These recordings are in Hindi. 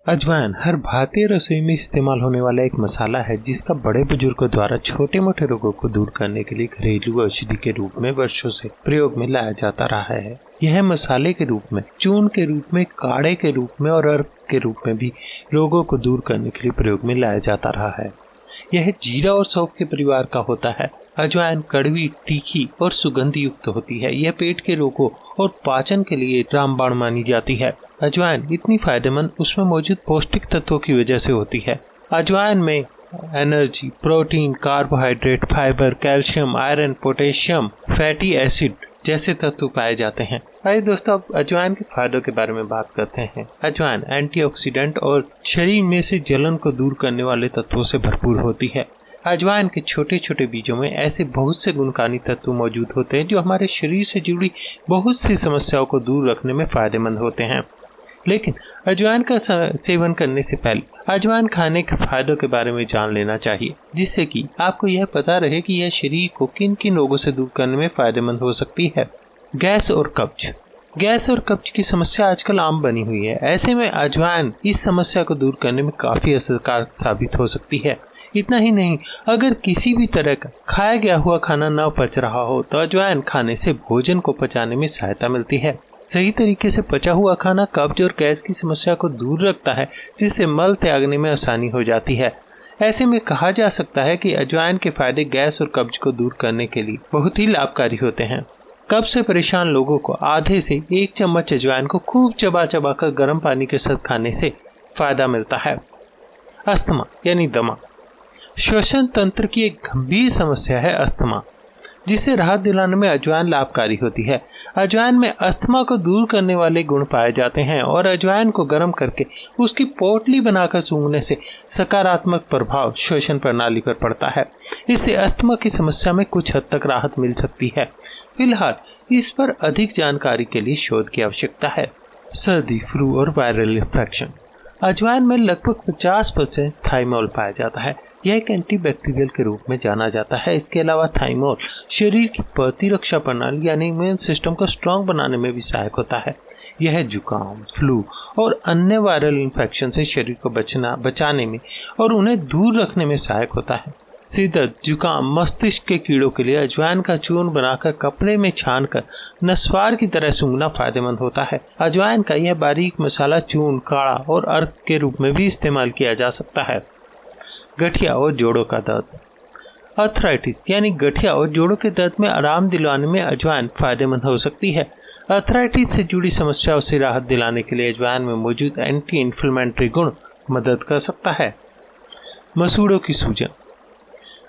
अजवाइन हर भारतीय रसोई में इस्तेमाल होने वाला एक मसाला है जिसका बड़े बुजुर्गों द्वारा छोटे मोटे रोगों को दूर करने के लिए घरेलू औषधि के रूप में वर्षों से प्रयोग में लाया जाता रहा है। यह मसाले के रूप में, चूर्ण के रूप में, काढ़े के रूप में और अर्क के रूप में भी रोगों को दूर करने के लिए प्रयोग में लाया जाता रहा है। यह जीरा और सौंफ के परिवार का होता है। अजवाइन कड़वी, तीखी और सुगंध युक्त होती है। यह पेट के रोगों और पाचन के लिए रामबाण मानी जाती है। अजवाइन इतनी फायदेमंद उसमें मौजूद पौष्टिक तत्वों की वजह से होती है। अजवाइन में energy, protein, carbohydrate, fibre, calcium, iron, potassium, fatty acid जैसे तत्व पाए जाते हैं। आइए दोस्तों, अब अजवाइन के फायदों के बारे में बात करते हैं। अजवाइन एंटीऑक्सीडेंट और शरीर में से जलन को दूर करने वाले तत्वों से भरपूर होती है। अजवाइन के छोटे छोटे बीजों में ऐसे बहुत से गुणकारी तत्व मौजूद होते हैं जो हमारे शरीर से जुड़ी बहुत सी समस्याओं को दूर रखने में फायदेमंद होते हैं। लेकिन अजवाइन का सेवन करने से पहले अजवाइन खाने के फायदों के बारे में जान लेना चाहिए, जिससे कि आपको यह पता रहे कि यह शरीर को किन किन रोगों से दूर करने में फायदेमंद हो सकती है। गैस और कब्ज। गैस और कब्ज की समस्या आजकल आम बनी हुई है। ऐसे में अजवाइन इस समस्या को दूर करने में काफ़ी असरकार साबित हो सकती है। इतना ही नहीं, अगर किसी भी तरह का खाया गया हुआ खाना न पच रहा हो तो अजवाइन खाने से भोजन को पचाने में सहायता मिलती है। सही तरीके से पचा हुआ खाना कब्ज और गैस की समस्या को दूर रखता है, जिससे मल त्यागने में आसानी हो जाती है। ऐसे में कहा जा सकता है कि अजवाइन के फायदे गैस और कब्ज को दूर करने के लिए बहुत ही लाभकारी होते हैं। कब्ज से परेशान लोगों को आधे से 1 चम्मच अजवाइन को खूब चबा चबा कर गर्म पानी के साथ खाने से फायदा मिलता है। अस्थमा यानी दमा। श्वसन तंत्र की एक गंभीर समस्या है अस्थमा, जिससे राहत दिलाने में अजवाइन लाभकारी होती है। अजवाइन में अस्थमा को दूर करने वाले गुण पाए जाते हैं और अजवाइन को गर्म करके उसकी पोटली बनाकर सूंघने से सकारात्मक प्रभाव श्वसन प्रणाली पर पड़ता है। इससे अस्थमा की समस्या में कुछ हद तक राहत मिल सकती है। फिलहाल इस पर अधिक जानकारी के लिए शोध की आवश्यकता है। सर्दी, फ्लू और वायरल इन्फेक्शन। अजवाइन में लगभग 50% थाइमोल पाया जाता है। यह एक एंटीबैक्टीरियल के रूप में जाना जाता है। इसके अलावा थाइमोल शरीर की प्रतिरक्षा प्रणाली यानी इम्यून सिस्टम को स्ट्रांग बनाने में भी सहायक होता है। यह जुकाम, फ्लू और अन्य वायरल इन्फेक्शन से शरीर को बचाने में और उन्हें दूर रखने में सहायक होता है। सिर दर्द, जुकाम, मस्तिष्क के कीड़ों के लिए अजवाइन का चूर्ण बनाकर कपड़े में छानकर नस्वार की तरह सूंघना फायदेमंद होता है। अजवाइन का यह बारीक मसाला चूर्ण, काढ़ा और अर्क के रूप में भी इस्तेमाल किया जा सकता है। गठिया और जोड़ों का दर्द। अर्थराइटिस यानी गठिया और जोड़ों के दर्द में आराम दिलाने में अजवाइन फायदेमंद हो सकती है। अर्थराइटिस से जुड़ी समस्याओं से राहत दिलाने के लिए अजवाइन में मौजूद एंटी इन्फ्लेमेटरी गुण मदद कर सकता है। मसूड़ों की सूजन।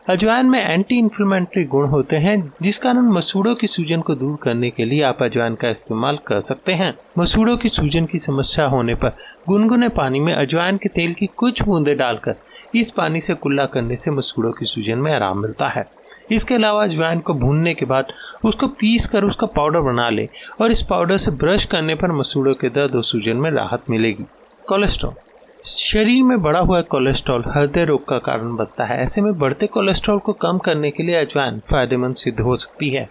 अजवाइन में एंटी इन्फ्लेमेटरी गुण होते हैं, जिस कारण मसूड़ों की सूजन को दूर करने के लिए आप अजवाइन का इस्तेमाल कर सकते हैं। मसूड़ों की सूजन की समस्या होने पर गुनगुने पानी में अजवाइन के तेल की कुछ बूंदें डालकर इस पानी से कुल्ला करने से मसूड़ों की सूजन में आराम मिलता है। इसके अलावा अजवाइन को भूनने के बाद उसको पीस कर उसका पाउडर बना ले और इस पाउडर से ब्रश करने पर मसूड़ों के दर्द और सूजन में राहत मिलेगी। कोलेस्ट्रॉल। शरीर में बढ़ा हुआ कोलेस्ट्रॉल हृदय रोग का कारण बनता है। ऐसे में बढ़ते कोलेस्ट्रॉल को कम करने के लिए अजवाइन फायदेमंद सिद्ध हो सकती है।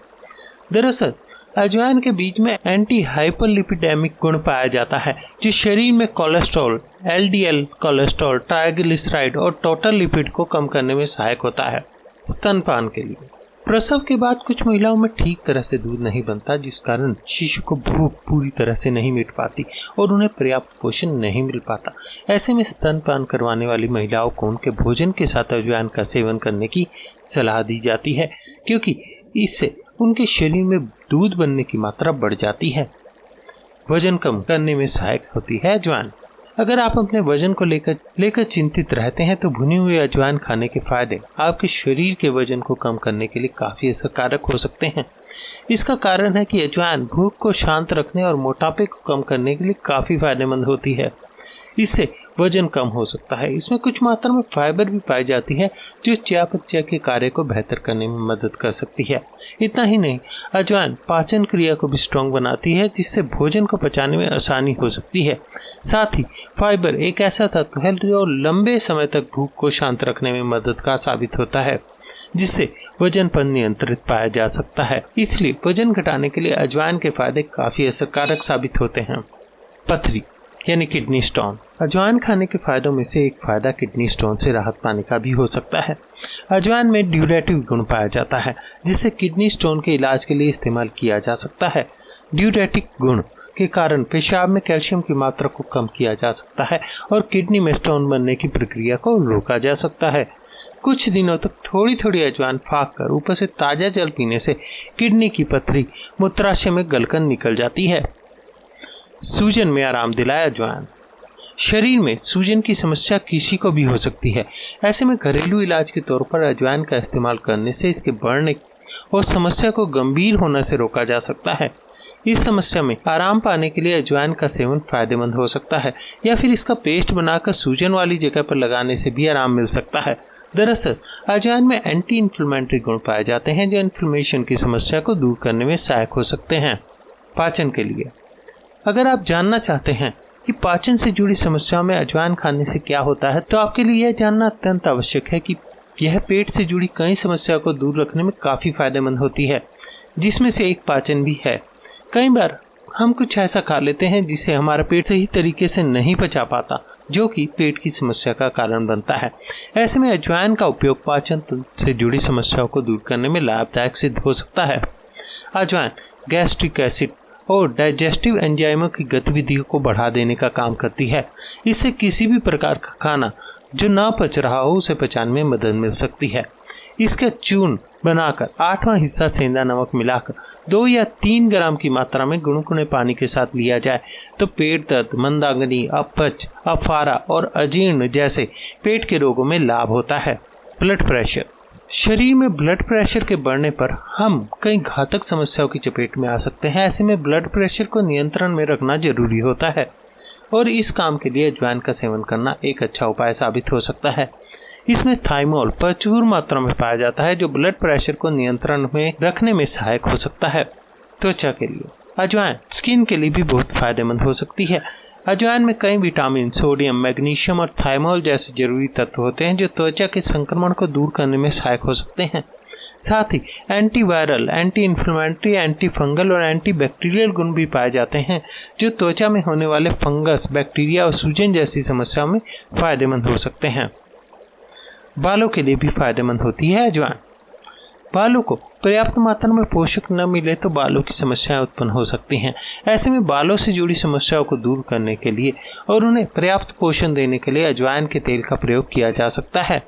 दरअसल अजवाइन के बीज में एंटी हाइपरलिपिडेमिक गुण पाया जाता है, जो शरीर में कोलेस्ट्रॉल, एलडीएल कोलेस्ट्रॉल, ट्राइग्लिसराइड और टोटल लिपिड को कम करने में सहायक होता है। स्तनपान के लिए। प्रसव के बाद कुछ महिलाओं में ठीक तरह से दूध नहीं बनता, जिस कारण शिशु को भूख पूरी तरह से नहीं मिट पाती और उन्हें पर्याप्त पोषण नहीं मिल पाता। ऐसे में स्तनपान करवाने वाली महिलाओं को उनके भोजन के साथ अजवाइन का सेवन करने की सलाह दी जाती है, क्योंकि इससे उनके शरीर में दूध बनने की मात्रा बढ़ जाती है। वजन कम करने में सहायक होती है अजवाइन। अगर आप अपने वजन को लेकर चिंतित रहते हैं तो भुनी हुई अजवाइन खाने के फायदे आपके शरीर के वजन को कम करने के लिए काफ़ी असरकारक हो सकते हैं। इसका कारण है कि अजवाइन भूख को शांत रखने और मोटापे को कम करने के लिए काफ़ी फायदेमंद होती है। इससे वजन कम हो सकता है। इसमें कुछ मात्रा में फाइबर भी पाई जाती है, जो चयापचय के कार्य को बेहतर करने में मदद कर सकती है। इतना ही नहीं, अजवाइन पाचन क्रिया को भी स्ट्रॉन्ग बनाती है, जिससे भोजन को पचाने में आसानी हो सकती है। साथ ही फाइबर एक ऐसा तत्व है जो लंबे समय तक भूख को शांत रखने में मददगार साबित होता है, जिससे वजन पर नियंत्रित पाया जा सकता है। इसलिए वजन घटाने के लिए अजवाइन के फायदे काफ़ी असरकारक साबित होते हैं। पथरी यानी किडनी स्टोन। अजवाइन खाने के फायदों में से एक फायदा किडनी स्टोन से राहत पाने का भी हो सकता है। अजवाइन में ड्यूरेटिव गुण पाया जाता है जिसे किडनी स्टोन के इलाज के लिए इस्तेमाल किया जा सकता है। ड्यूरेटिक गुण के कारण पेशाब में कैल्शियम की मात्रा को कम किया जा सकता है और किडनी में स्टोन बनने की प्रक्रिया को रोका जा सकता है। कुछ दिनों तक थोड़ी थोड़ी अजवाइन फाँक कर ऊपर से ताज़ा जल पीने से किडनी की पथरी मूत्राशय में गलकर निकल जाती है। सूजन में आराम दिलाए अजवाइन। शरीर में सूजन की समस्या किसी को भी हो सकती है। ऐसे में घरेलू इलाज के तौर पर अजवाइन का इस्तेमाल करने से इसके बढ़ने और समस्या को गंभीर होने से रोका जा सकता है। इस समस्या में आराम पाने के लिए अजवाइन का सेवन फायदेमंद हो सकता है या फिर इसका पेस्ट बनाकर सूजन वाली जगह पर लगाने से भी आराम मिल सकता है। दरअसल अजवाइन में एंटी इन्फ्लेमेटरी गुण पाए जाते हैं जो इन्फ्लेमेशन की समस्या को दूर करने में सहायक हो सकते हैं। पाचन के लिए अगर आप जानना चाहते हैं कि पाचन से जुड़ी समस्याओं में अजवाइन खाने से क्या होता है तो आपके लिए यह जानना अत्यंत आवश्यक है कि यह पेट से जुड़ी कई समस्याओं को दूर रखने में काफ़ी फायदेमंद होती है, जिसमें से एक पाचन भी है। कई बार हम कुछ ऐसा खा लेते हैं जिसे हमारा पेट सही तरीके से नहीं पचा पाता, जो कि पेट की समस्या का कारण बनता है। ऐसे में अजवाइन का उपयोग पाचन तंत्र से जुड़ी समस्याओं को दूर करने में लाभदायक सिद्ध हो सकता है। अजवाइन गैस्ट्रिक एसिड और डाइजेस्टिव एंजाइमों की गतिविधियों को बढ़ा देने का काम करती है। इससे किसी भी प्रकार का खाना जो ना पच रहा हो उसे पचाने में मदद मिल सकती है। इसका चूर्ण बनाकर 8वां हिस्सा सेंधा नमक मिलाकर 2 या 3 ग्राम की मात्रा में गुनगुने पानी के साथ लिया जाए तो पेट दर्द, मंदाग्नि, अपच, अफारा और अजीर्ण जैसे पेट के रोगों में लाभ होता है। Blood pressure. शरीर में ब्लड प्रेशर के बढ़ने पर हम कई घातक समस्याओं की चपेट में आ सकते हैं। ऐसे में ब्लड प्रेशर को नियंत्रण में रखना जरूरी होता है और इस काम के लिए अजवाइन का सेवन करना एक अच्छा उपाय साबित हो सकता है। इसमें थाइमोल प्रचुर मात्रा में पाया जाता है जो ब्लड प्रेशर को नियंत्रण में रखने में सहायक हो सकता है। त्वचा के लिए अजवाइन स्किन के लिए भी बहुत फायदेमंद हो सकती है। अजवाइन में कई विटामिन, सोडियम, मैग्नीशियम और थाइमोल जैसे जरूरी तत्व होते हैं जो त्वचा के संक्रमण को दूर करने में सहायक हो सकते हैं। साथ ही antiviral, anti inflammatory, anti fungal और एंटी बैक्टीरियल गुण भी पाए जाते हैं जो त्वचा में होने वाले फंगस, बैक्टीरिया और सूजन जैसी समस्याओं में फायदेमंद हो सकते हैं। बालों के लिए भी फायदेमंद होती है अजवाइन। बालों को पर्याप्त मात्रा में पोषक न मिले तो बालों की समस्याएं उत्पन्न हो सकती हैं। ऐसे में बालों से जुड़ी समस्याओं को दूर करने के लिए और उन्हें पर्याप्त पोषण देने के लिए अजवाइन के तेल का प्रयोग किया जा सकता है।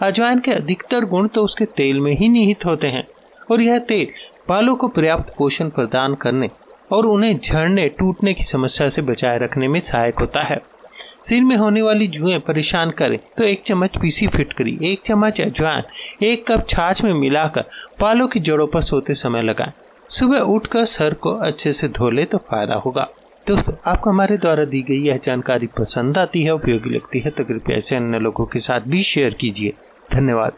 अजवाइन के अधिकतर गुण तो उसके तेल में ही निहित होते हैं और यह तेल बालों को पर्याप्त पोषण प्रदान करने और उन्हें झड़ने, टूटने की समस्या से बचाए रखने में सहायक होता है। सिर में होने वाली जुएं परेशान करें तो 1 चम्मच पीसी फिटकरी, 1 चम्मच अजवाइन 1 कप छाछ में मिलाकर बालों की जड़ों पर सोते समय लगाएं। सुबह उठकर सर को अच्छे से धो ले तो फायदा होगा। दोस्तों, आपको हमारे द्वारा दी गई यह जानकारी पसंद आती है, उपयोगी लगती है तो कृपया इसे अन्य लोगों के साथ भी शेयर कीजिए। धन्यवाद।